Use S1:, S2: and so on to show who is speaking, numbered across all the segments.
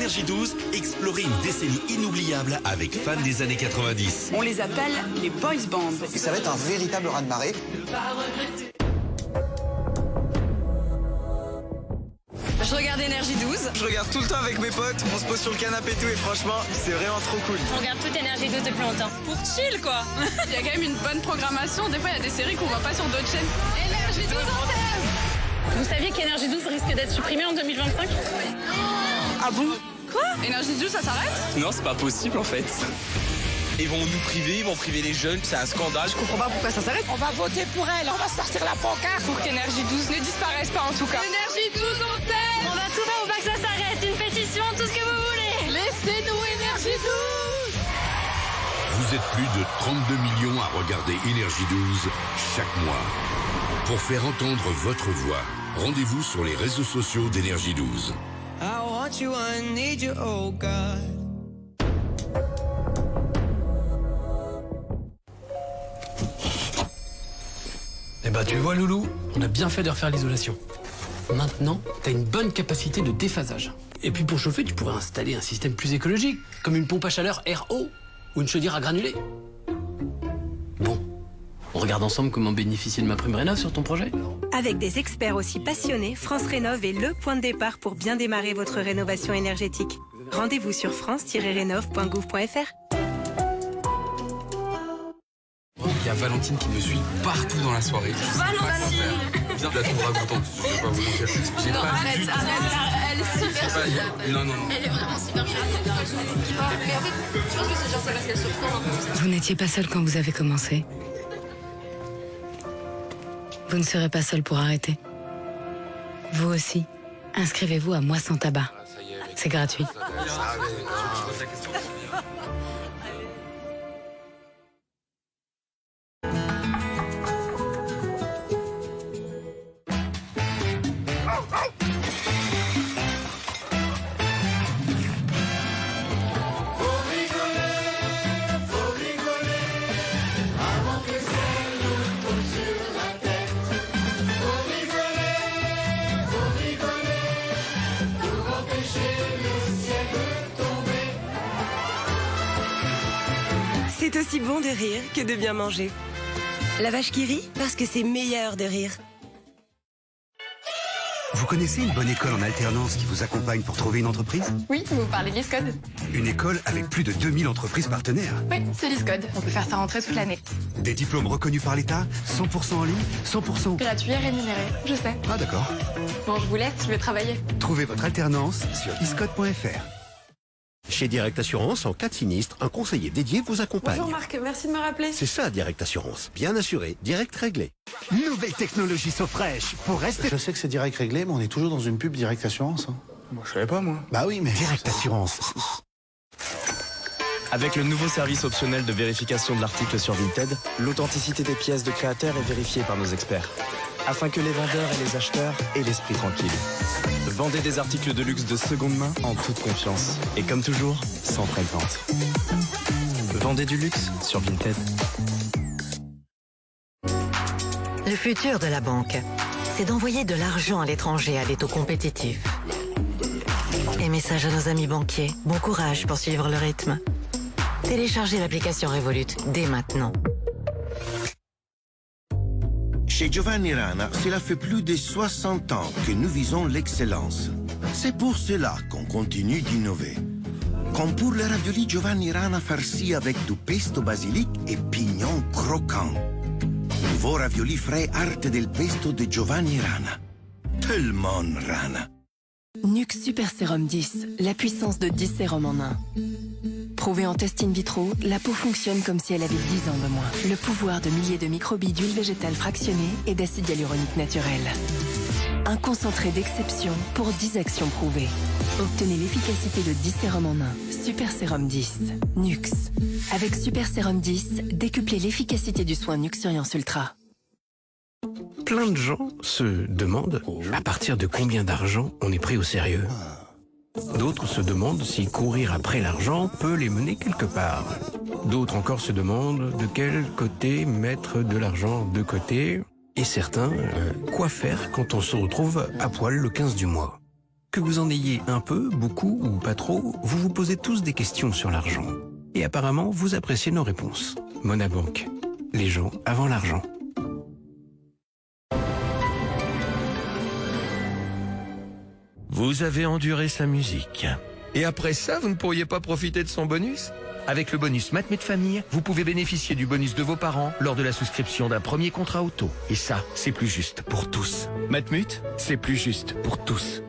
S1: Énergie 12, explorez une décennie inoubliable avec fans des années 90.
S2: On les appelle les boys bands.
S3: Et ça va être un véritable raz-de-marée.
S2: Je regarde Énergie 12.
S3: Je regarde tout le temps avec mes potes, on se pose sur le canapé et tout, et franchement, c'est vraiment trop cool.
S4: On regarde toute Énergie 12 depuis longtemps.
S2: Pour chill, quoi. Il y a quand même une bonne programmation. Des fois, il y a des séries qu'on voit pas sur d'autres chaînes. Énergie 12 en thème.
S4: Vous saviez qu'Énergie 12 risque d'être supprimée en 2025 ?
S2: Ah bon? Quoi? Énergie 12, ça s'arrête?
S5: Non, c'est pas possible en fait. Ils vont nous priver, ils vont priver les jeunes, c'est un scandale.
S2: Je comprends pas pourquoi ça s'arrête.
S6: On va voter pour elle, on va sortir la pancarte.
S2: Pour qu'Énergie 12 ne disparaisse pas, en tout cas. Énergie 12 en thème.
S4: On va tout faire pour pas que ça s'arrête. Une pétition, tout ce que vous voulez.
S2: Laissez-nous Énergie 12.
S7: Vous êtes plus de 32 millions à regarder Énergie 12 chaque mois. Pour faire entendre votre voix, rendez-vous sur les réseaux sociaux d'Énergie 12.
S8: I want you, I need you, oh God.
S9: Eh ben tu vois Loulou, on a bien fait de refaire l'isolation. Maintenant, t'as une bonne capacité de déphasage. Et puis pour chauffer, tu pourrais installer un système plus écologique, comme une pompe à chaleur RO ou une chaudière à granulés. Bon, on regarde ensemble comment bénéficier de ma prime rénov sur ton projet.
S10: Avec des experts aussi passionnés, France Rénov est le point de départ pour bien démarrer votre rénovation énergétique. Rendez-vous sur france-rénov.gouv.fr.
S5: Il y a Valentine qui me suit partout dans la soirée.
S4: Valentine.
S5: Bien, la tombe ragoûtante, je vais pas vous mentir. J'ai
S4: Non,
S5: pas
S4: arrête,
S5: du tout-
S4: elle est super
S5: Pas-
S4: gentille.
S5: Non.
S4: Elle est vraiment super gentille. Mais en fait, je pense que c'est genre ça parce qu'elle surprend un peu.
S11: Vous n'étiez pas seul quand vous avez commencé. Vous ne serez pas seul pour arrêter. Vous aussi, inscrivez-vous à Moi sans tabac. C'est gratuit.
S10: C'est aussi bon de rire que de bien manger. La vache qui rit parce que c'est meilleur de rire.
S12: Vous connaissez une bonne école en alternance qui vous accompagne pour trouver une entreprise?
S13: Oui, vous parlez de l'ISCODE.
S12: Une école avec plus de 2000 entreprises partenaires.
S13: Oui, c'est l'ISCODE. On peut faire ça rentrer toute l'année.
S12: Des diplômes reconnus par l'État, 100% en ligne, 100%...
S13: Gratuit et rémunéré, je sais.
S12: Ah d'accord.
S13: Bon, je vous laisse, je vais travailler.
S12: Trouvez votre alternance sur iscode.fr.
S14: Chez Direct Assurance, en cas de sinistre, un conseiller dédié vous accompagne.
S15: Bonjour Marc, merci de me rappeler.
S14: C'est ça, Direct Assurance. Bien assuré, direct réglé.
S12: Nouvelle technologie Sofresh pour rester...
S16: Je sais que c'est Direct réglé, mais on est toujours dans une pub Direct Assurance.
S5: Moi, je savais pas, moi.
S16: Bah oui, mais...
S12: Direct Assurance.
S17: Avec le nouveau service optionnel de vérification de l'article sur Vinted, l'authenticité des pièces de créateurs est vérifiée par nos experts. Afin que les vendeurs et les acheteurs aient l'esprit tranquille. Vendez des articles de luxe de seconde main en toute confiance. Et comme toujours, sans frais de vente. Vendez du luxe sur Vinted.
S18: Le futur de la banque, c'est d'envoyer de l'argent à l'étranger à des taux compétitifs. Et message à nos amis banquiers, bon courage pour suivre le rythme. Téléchargez l'application Revolut dès maintenant.
S19: Chez Giovanni Rana, cela fait plus de 60 ans que nous visons l'excellence. C'est pour cela qu'on continue d'innover. Comme pour le ravioli Giovanni Rana farci avec du pesto basilic et pignons croquants. Nouveau ravioli frais arte del pesto de Giovanni Rana. Tellement Rana.
S20: Nux Super Sérum 10, la puissance de 10 sérums en un. Prouvé en test in vitro, la peau fonctionne comme si elle avait 10 ans de moins. Le pouvoir de milliers de microbilles d'huile végétale fractionnée et d'acide hyaluronique naturel. Un concentré d'exception pour 10 actions prouvées. Obtenez l'efficacité de 10 sérums en un. Super Sérum 10. Nux. Avec Super Sérum 10, décuplez l'efficacité du soin Nuxuriance Ultra.
S9: Plein de gens se demandent à partir de combien d'argent on est pris au sérieux. D'autres se demandent si courir après l'argent peut les mener quelque part. D'autres encore se demandent de quel côté mettre de l'argent de côté. Et certains, quoi faire quand on se retrouve à poil le 15 du mois.
S12: Que vous en ayez un peu, beaucoup ou pas trop, vous vous posez tous des questions sur l'argent. Et apparemment, vous appréciez nos réponses. Monabank. Les gens avant l'argent.
S15: Vous avez enduré sa musique. Et après ça, vous ne pourriez pas profiter de son bonus ? Avec le bonus Matmut Famille, vous pouvez bénéficier du bonus de vos parents lors de la souscription d'un premier contrat auto. Et ça, c'est plus juste pour tous. Matmut, c'est plus juste pour tous.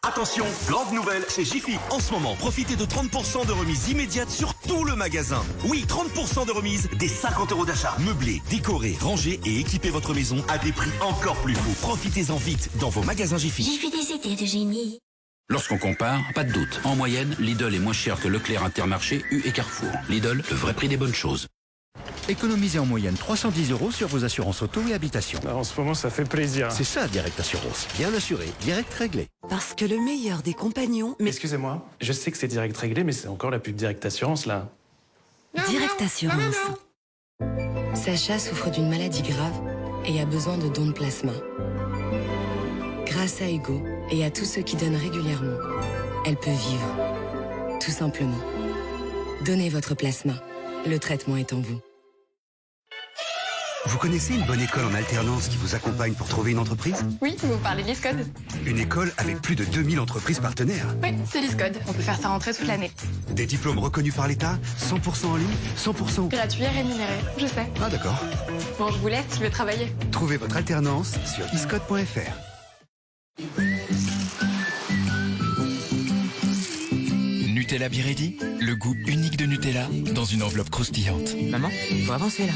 S1: Attention, grande nouvelle chez Jiffy. En ce moment, profitez de 30% de remise immédiate sur tout le magasin. Oui, 30% de remise dès 50 € d'achat. Meublez, décorez, rangez et équipez votre maison à des prix encore plus fous. Profitez-en vite dans vos magasins Jiffy.
S21: Jiffy des idées de génie.
S22: Lorsqu'on compare, pas de doute. En moyenne, Lidl est moins cher que Leclerc, Intermarché, U et Carrefour. Lidl, le vrai prix des bonnes choses.
S14: Économisez en moyenne 310 € sur vos assurances auto et habitation.
S23: En ce moment, ça fait plaisir.
S14: C'est ça, Direct Assurance. Bien assuré, direct réglé.
S24: Parce que le meilleur des compagnons...
S23: Mais... Excusez-moi, je sais que c'est direct réglé, mais c'est encore la pub Direct Assurance, là.
S24: Direct Assurance.
S20: Sacha souffre d'une maladie grave et a besoin de dons de plasma. Grâce à Hugo et à tous ceux qui donnent régulièrement, elle peut vivre. Tout simplement. Donnez votre plasma. Le traitement est en vous.
S12: Vous connaissez une bonne école en alternance qui vous accompagne pour trouver une entreprise?
S13: Oui, vous parlez de l'ISCOD.
S12: Une école avec plus de 2000 entreprises partenaires.
S13: Oui, c'est l'ISCOD. On peut faire sa rentrée toute l'année.
S12: Des diplômes reconnus par l'État, 100% en ligne, 100%...
S13: Gratuit et rémunéré, je sais.
S12: Ah d'accord.
S13: Bon, je vous laisse, je vais travailler.
S12: Trouvez votre alternance sur iscode.fr.
S25: Nutella Biredi, le goût unique de Nutella dans une enveloppe croustillante.
S24: Maman, faut avancer là.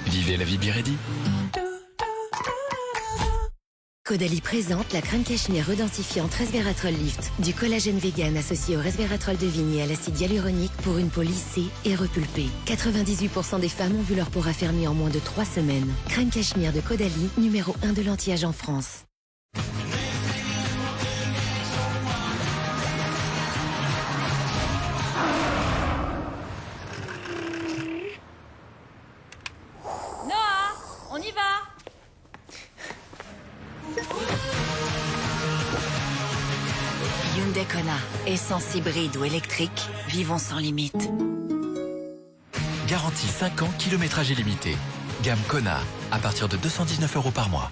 S25: Vivez la vie Biredi.
S21: Caudalie présente la crème cachemire redensifiante Resveratrol Lift. Du collagène vegan associé au resveratrol de vigne et à l'acide hyaluronique pour une peau lissée et repulpée. 98% des femmes ont vu leur peau raffermie en moins de 3 semaines. Crème cachemire de Caudalie, numéro 1 de l'anti-âge en France.
S4: Noah, on y va.
S21: Hyundai Kona, essence hybride ou électrique, vivons sans limite.
S25: Garantie 5 ans, kilométrage illimité. Gamme Kona, à partir de 219 € par mois.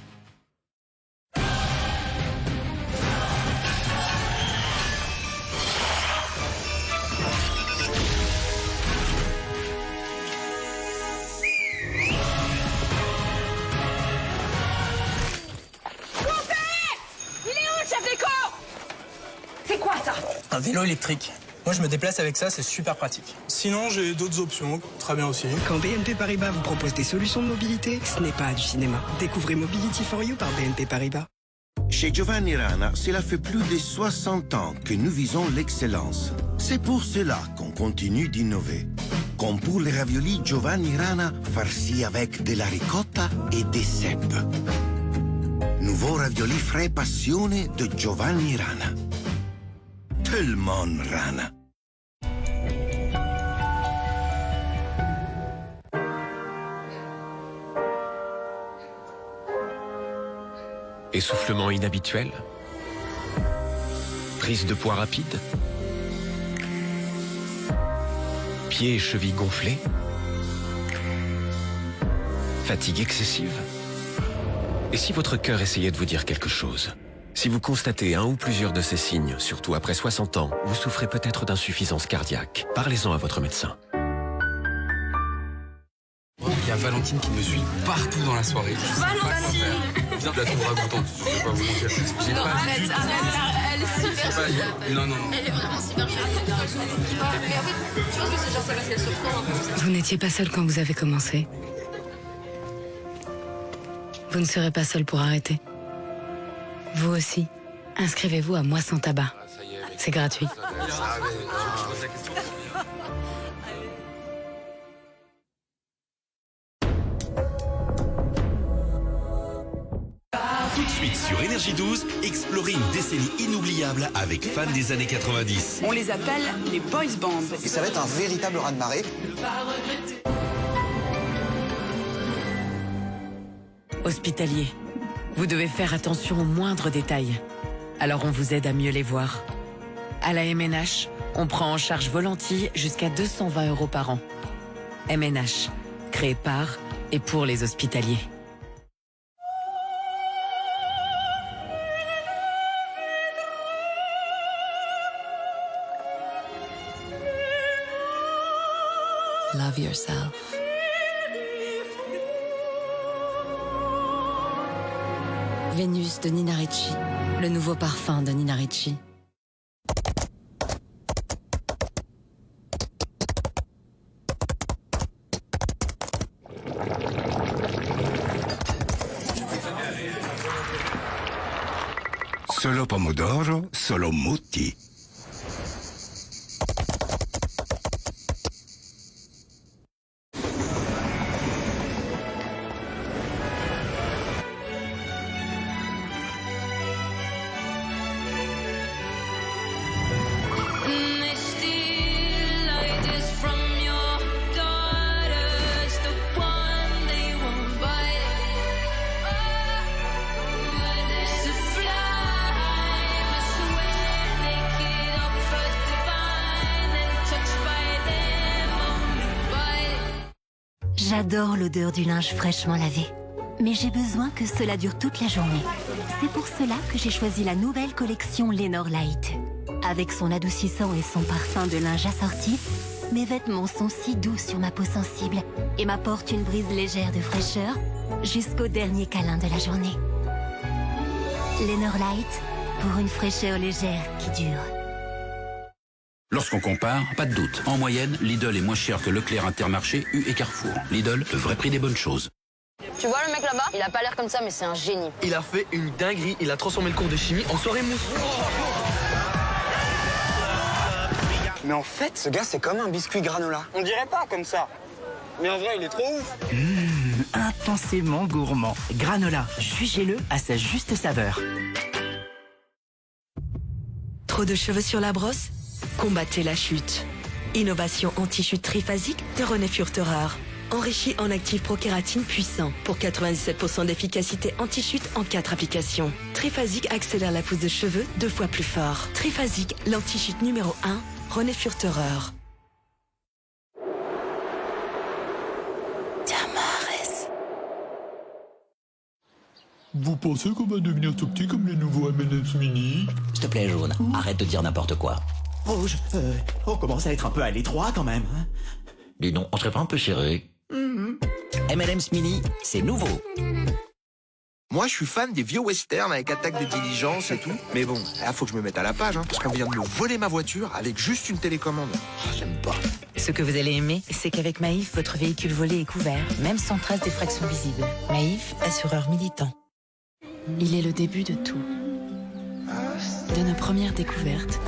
S26: Un vélo électrique. Moi, je me déplace avec ça, c'est super pratique. Sinon, j'ai d'autres options, très bien aussi.
S27: Quand BNP Paribas vous propose des solutions de mobilité, ce n'est pas du cinéma. Découvrez Mobility for You par BNP Paribas.
S19: Chez Giovanni Rana, cela fait plus de 60 ans que nous visons l'excellence. C'est pour cela qu'on continue d'innover. Comme pour les raviolis Giovanni Rana farcis avec de la ricotta et des cèpes. Nouveau ravioli frais passionné de Giovanni Rana. Tellement Rana.
S28: Essoufflement inhabituel? Prise de poids rapide? Pieds et chevilles gonflés? Fatigue excessive? Et si votre cœur essayait de vous dire quelque chose? Si vous constatez un ou plusieurs de ces signes, surtout après 60 ans, vous souffrez peut-être d'insuffisance cardiaque. Parlez-en à votre médecin.
S5: Il y a Valentine qui me suit partout dans la soirée.
S4: Valentine!
S5: Je la trouve ragoûtante, je vais pas vous mentir. J'ai
S4: Non,
S5: pas
S4: arrête,
S5: du tout-
S4: elle est super
S5: pas- Non, non, non.
S4: Elle est vraiment super chouette. Mais en fait, je pense que c'est genre ça parce qu'elle surprend un peu.
S11: Vous n'étiez pas seul quand vous avez commencé. Vous ne serez pas seul pour arrêter. Vous aussi, inscrivez-vous à Moi sans tabac. C'est gratuit.
S1: Tout de suite sur Énergie 12, explorez une décennie inoubliable avec fans des années 90.
S6: On les appelle les boys bands.
S3: Et ça va être un véritable raz-de-marée.
S20: Hospitalier,
S2: Vous devez faire attention aux moindres détails. Alors on vous aide à mieux les voir. À la MNH, on prend en charge vos lentilles jusqu'à 220 € par an. MNH, créé par et pour les hospitaliers.
S24: Love yourself.
S21: Vénus de Nina Ricci, le nouveau parfum de Nina Ricci.
S7: Solo pomodoro, solo mutti.
S8: J'adore l'odeur du linge fraîchement lavé. Mais j'ai besoin que cela dure toute la journée. C'est pour cela que j'ai choisi la nouvelle collection Lenor Light. Avec son adoucissant et son parfum de linge assorti, mes vêtements sont si doux sur ma peau sensible et m'apportent une brise légère de fraîcheur jusqu'au dernier câlin de la journée. Lenor Light, pour une fraîcheur légère qui dure.
S22: Lorsqu'on compare, pas de doute. En moyenne, Lidl est moins cher que Leclerc, Intermarché, U et Carrefour. Lidl, le vrai prix des bonnes choses.
S9: Tu vois le mec là-bas? Il a pas l'air comme ça, mais c'est un génie.
S5: Il a fait une dinguerie, il a transformé le cours de chimie en soirée mousse.
S3: Mais en fait, ce gars, c'est comme un biscuit granola. On dirait pas comme ça. Mais en vrai, il est trop ouf.
S10: Intensément gourmand. Granola, jugez-le à sa juste saveur.
S16: Trop de cheveux sur la brosse? Combattez la chute. Innovation anti-chute triphasique de René Furterer. Enrichi en actif prokératine puissant pour 97% d'efficacité anti-chute en 4 applications. Triphasique accélère la pousse de cheveux 2 fois plus fort. Triphasique, l'anti-chute numéro 1, René Furterer.
S17: Vous pensez qu'on va devenir tout petit comme les nouveaux M&M's Mini?
S18: S'il te plaît, Jaune, arrête de dire n'importe quoi.
S17: Rouge, on commence à être un peu à l'étroit quand même.
S18: Dis donc, on serait pas un peu serré? M&M's Mini, c'est nouveau.
S29: Moi, je suis fan des vieux westerns avec attaque de diligence et tout. Mais bon, là, faut que je me mette à la page, hein, parce qu'on vient de me voler ma voiture avec juste une télécommande. Oh, j'aime pas.
S30: Ce que vous allez aimer, c'est qu'avec Maïf, votre véhicule volé est couvert, même sans trace d'effraction visible. Maïf, assureur militant.
S11: Il est le début de tout. De nos premières découvertes.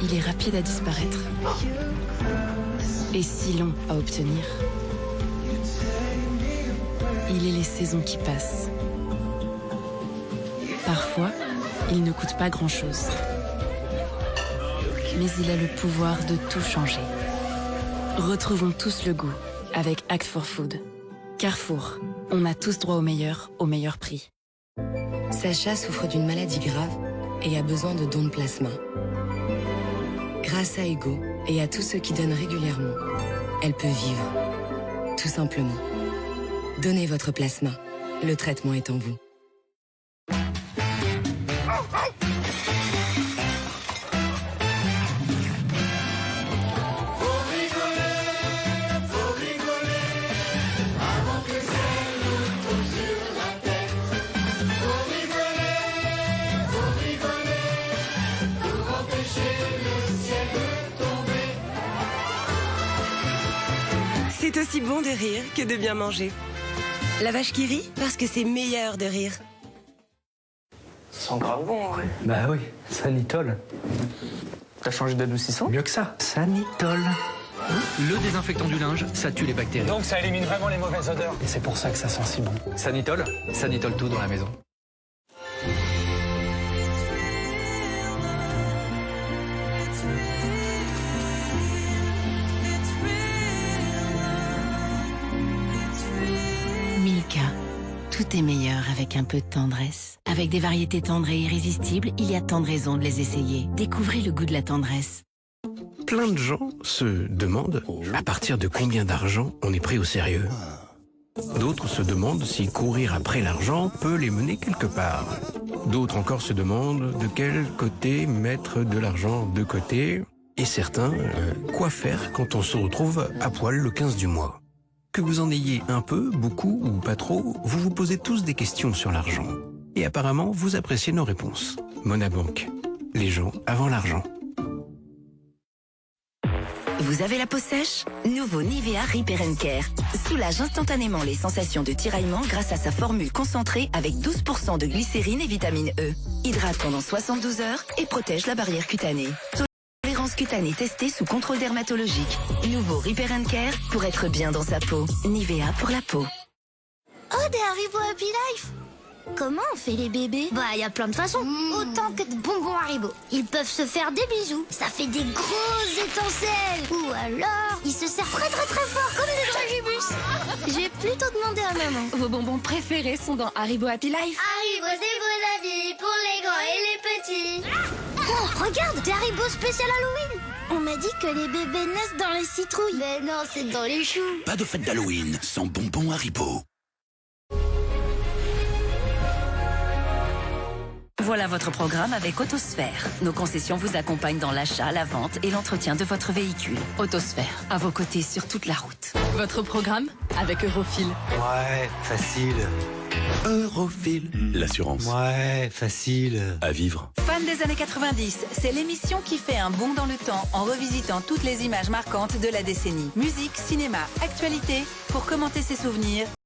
S11: Il est rapide à disparaître. Et si long à obtenir. Il est les saisons qui passent. Parfois, il ne coûte pas grand-chose. Mais il a le pouvoir de tout changer. Retrouvons tous le goût avec Act for Food. Carrefour, on a tous droit au meilleur prix.
S21: Sacha souffre d'une maladie grave et a besoin de dons de plasma. Grâce à Hugo et à tous ceux qui donnent régulièrement, elle peut vivre. Tout simplement. Donnez votre plasma. Le traitement est en vous.
S27: C'est aussi bon de rire que de bien manger. La vache qui rit parce que c'est meilleur de rire.
S26: Sans grave bon, ouais. Bah oui, Sanitol. T'as changé d'adoucissant?
S10: Mieux que ça, Sanitol.
S31: Le désinfectant du linge, ça tue les bactéries.
S26: Donc ça élimine vraiment les mauvaises odeurs. Et c'est pour ça que ça sent si bon.
S31: Sanitol, Sanitol tout dans la maison.
S21: Milka, tout
S30: Tout est meilleur avec un peu de tendresse. Avec des variétés tendres et irrésistibles, il y a tant de raisons de les essayer. Découvrez le goût de la tendresse.
S1: Plein de gens se demandent à partir de combien d'argent on est pris au sérieux. D'autres se demandent si courir après l'argent peut les mener quelque part. D'autres encore se demandent de quel côté mettre de l'argent de côté. Et certains, quoi faire quand on se retrouve à poil le 15 du mois. Que vous en ayez un peu, beaucoup ou pas trop, vous vous posez tous des questions sur l'argent. Et apparemment, vous appréciez nos réponses. Monabank. Les gens avant l'argent.
S4: Vous avez la peau sèche? Nouveau Nivea Repair & Care soulage instantanément les sensations de tiraillement grâce à sa formule concentrée avec 12% de glycérine et vitamine E. Hydrate pendant 72 heures et protège la barrière cutanée. Tolérance cutanée testée sous contrôle dermatologique. Nouveau Repair & Care pour être bien dans sa peau. Nivea pour la peau.
S6: Oh, des Haribo Happy Life! Comment on fait les bébés? Bah, y a plein de façons. Autant que de bonbons Haribo. Ils peuvent se faire des bisous. Ça fait des grosses étincelles. Ou alors, ils se serrent très très très fort comme des dragibus. J'ai plutôt demandé à maman.
S20: Vos bonbons préférés sont dans Haribo Happy Life.
S6: Haribo, c'est beau la vie pour les grands et les petits. Oh, regarde, des Haribo spécial Halloween. On m'a dit que les bébés naissent dans les citrouilles. Mais non, c'est dans les choux.
S12: Pas de fête d'Halloween sans bonbons Haribo.
S30: Voilà votre programme avec Autosphère. Nos concessions vous accompagnent dans l'achat, la vente et l'entretien de votre véhicule. Autosphère, à vos côtés sur toute la route.
S20: Votre programme avec Eurofil.
S13: Ouais, facile.
S12: Eurofil. L'assurance.
S13: Ouais, facile.
S12: À vivre.
S30: Fan des années 90, c'est l'émission qui fait un bond dans le temps en revisitant toutes les images marquantes de la décennie. Musique, cinéma, actualité, pour commenter ses souvenirs.